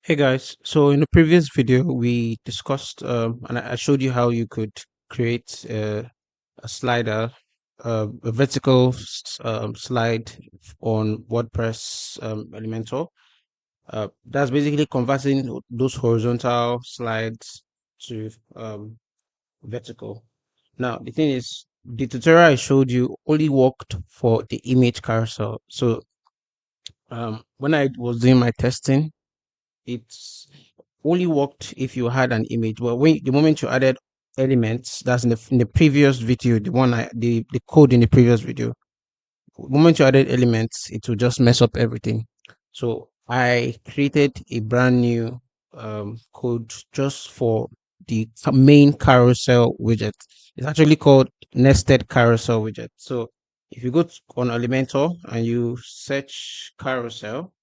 Hey guys, so in the previous video we discussed and I showed you how you could create a slider, a vertical slide on WordPress Elementor. That's basically converting those horizontal slides to vertical. Now the thing is, the tutorial I showed you only worked for the image carousel. So when I was doing my testing, it's only worked if you had an image. But when the moment you added elements, that's in the previous video, the code in the previous video, the moment you added elements, it will just mess up everything. So I created a brand new code just for the main carousel widget. It's actually called nested carousel widget. So if you on Elementor and you search carousel,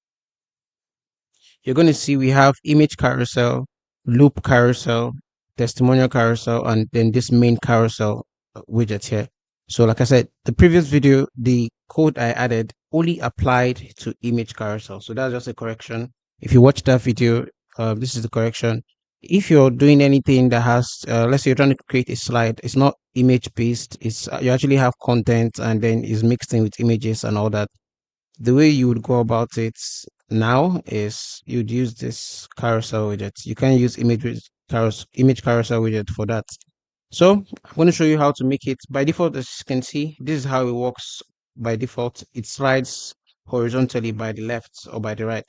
you're going to see we have image carousel, loop carousel, testimonial carousel, and then this main carousel widget here. So like I said, the previous video, the code I added only applied to image carousel. So that's just a correction. If you watch that video, this is the correction. If you're doing anything that has, let's say you're trying to create a slide, it's not image based. It's you actually have content and then is mixed in with images and all that. The way you would go about it now is you'd use this carousel widget. You can use image carousel widget for that. So I'm going to show you how to make it. By default, as you can see, this is how it works by default. It slides horizontally by the left or by the right.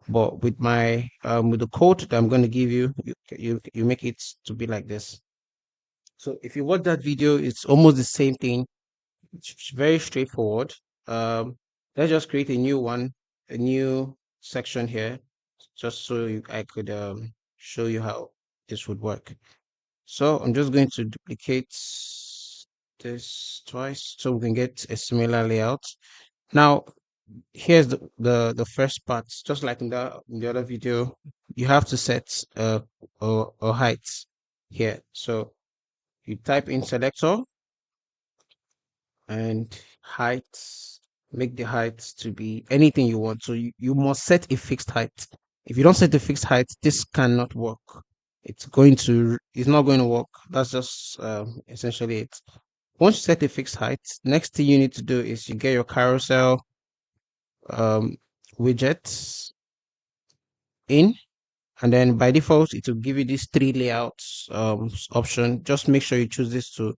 But with my with the code that I'm going to give you, you make it to be like this. So if you watch that video, it's almost the same thing. It's very straightforward. Um, let's just create a new one, a new section here, just so I could show you how this would work. So I'm just going to duplicate this twice so we can get a similar layout. Now, here's the first part. Just like in the other video, you have to set a height here. So you type in selector and height, make the height to be anything you want. So you must set a fixed height. If you don't set a fixed height, this cannot work. It's not going to work. That's just essentially it. Once you set a fixed height, next thing you need to do is you get your carousel um, widgets in, and then by default it will give you these three layouts option. Just make sure you choose this to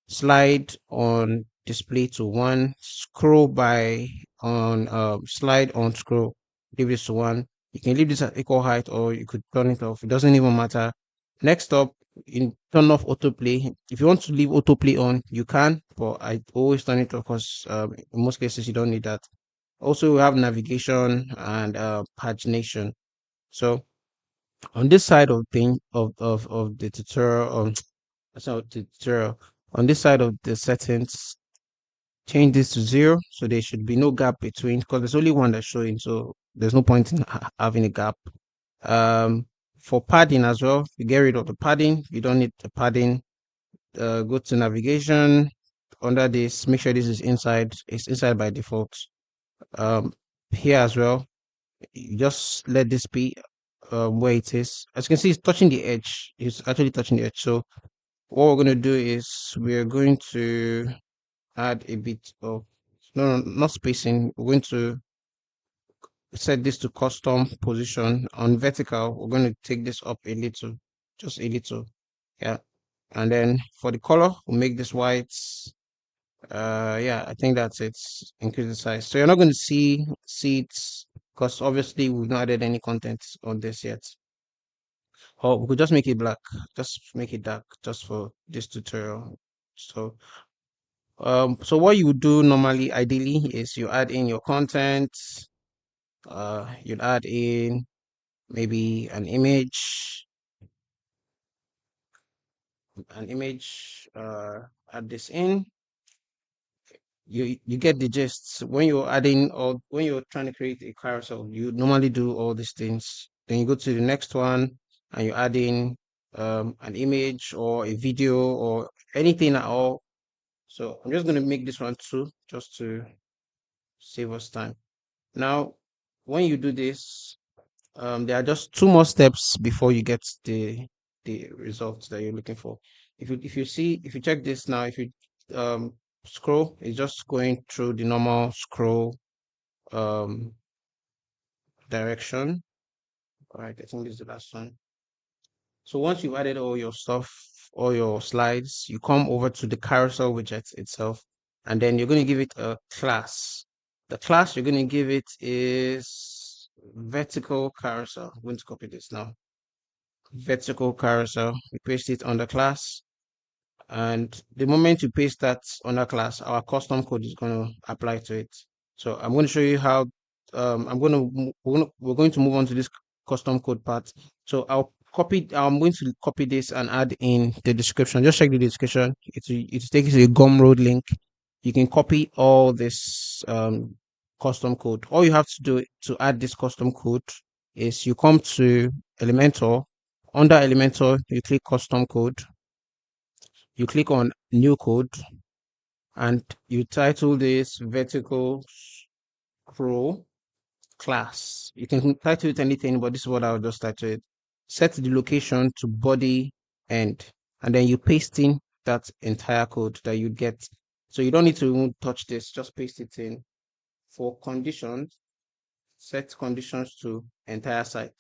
slide on display to one, scroll by on slide on scroll, leave this to one. You can leave this at equal height or you could turn it off. It doesn't even matter. Next up, in turn off autoplay. If you want to leave autoplay on, you can, but I always turn it off because in most cases you don't need that. Also, we have navigation and pagination. So on this side of thing of the tutorial, that's not the tutorial. On this side of the settings, change this to 0, so there should be no gap between, because there's only one that's showing, so there's no point in having a gap. For padding as well, you get rid of the padding. You don't need the padding. Go to navigation. Under this, make sure this is inside. It's inside by default. Here as well, you just let this be where it is. As you can see, it's touching the edge. It's actually touching the edge. So what we're going to do is we're going to add a bit of no, not spacing. We're going to set this to custom position. On vertical, we're going to take this up a little, just a little. Yeah. And then for the color, we'll make this white. Yeah, I think that's it. Increase the size. So you're not going to see it because obviously we've not added any content on this yet. Or we could just make it black, just make it dark, just for this tutorial. So what you would do normally, ideally, is you add in your content. You'd add in maybe an image. Add this in. You get the gist. When you're adding or when you're trying to create a carousel, you normally do all these things. Then you go to the next one and you add in an image or a video or anything at all. So I'm just going to make this one too, just to save us time. Now, when you do this, There are just two more steps before you get the results that you're looking for. If you check this now, if you um scroll, it's just going through the normal scroll um direction. All right, I think this is the last one. So once you've added all your stuff, all your slides, you come over to the carousel widget itself, and then you're going to give it a class. The class you're going to give it is vertical carousel. I'm going to copy this now. Vertical carousel. We paste it on the class, and the moment you paste that on a class, our custom code is going to apply to it. So I'm going to show you how we're going to move on to this custom code part. So I'm going to copy this and add in the description. Just check the description. It's take you to a Gumroad link. You can copy all this custom code. All you have to do to add this custom code is you come to Elementor. Under Elementor, you click custom code, you click on new code, and you title this vertical scroll class. You can title it anything, but this is what I'll just title it. Set the location to body end, and then you paste in that entire code that you get. So you don't need to touch this, just paste it in. For conditions, set conditions to entire site.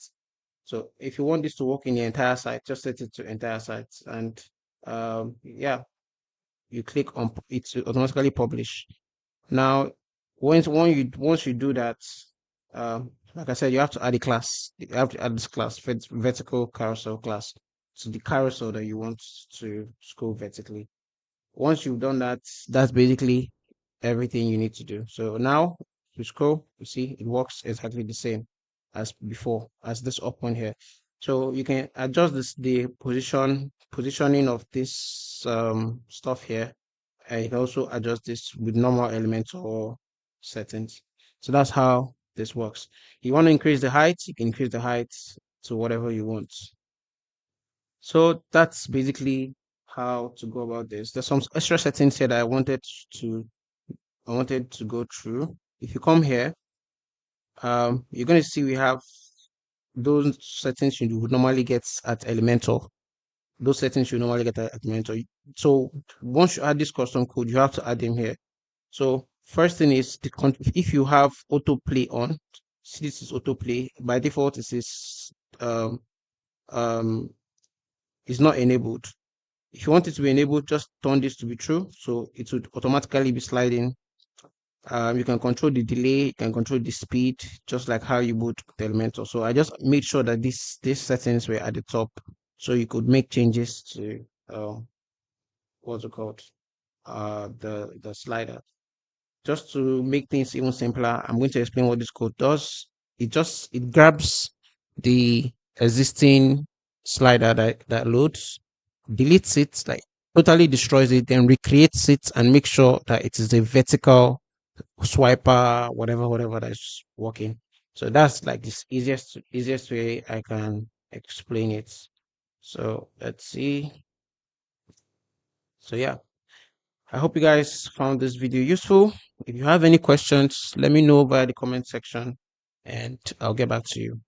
So if you want this to work in the entire site, just set it to entire site, and yeah, you click on it to automatically publish. Now, once you do that, like I said, you have to add a class. You have to add this class, vertical carousel class, to the carousel that you want to scroll vertically. Once you've done that, that's basically everything you need to do. So now you scroll, you see it works exactly the same as before, as this up one here. So you can adjust the positioning of this stuff here. And you can also adjust this with normal Elementor settings. So that's how this works. You want to increase the height, you can increase the height to whatever you want. So that's basically how to go about this. There's some extra settings here that I wanted to go through. If you come here, you're going to see we have those settings you would normally get at Elementor. Those settings you normally get at Elementor. So once you add this custom code, you have to add them here. So first thing is if you have autoplay on, see this is autoplay. By default, this is um is not enabled. If you want it to be enabled, just turn this to be true. So it would automatically be sliding. You can control the delay, you can control the speed, just like how you would the Elementor. So I just made sure that these settings were at the top, so you could make changes to what's it called, the slider. Just to make things even simpler, I'm going to explain what this code does. It grabs the existing slider that loads, deletes it, like totally destroys it, then recreates it and make sure that it is a vertical swiper, whatever that's working. So that's like this easiest way I can explain it. So let's see. So yeah, I hope you guys found this video useful. If you have any questions, let me know via the comment section and I'll get back to you.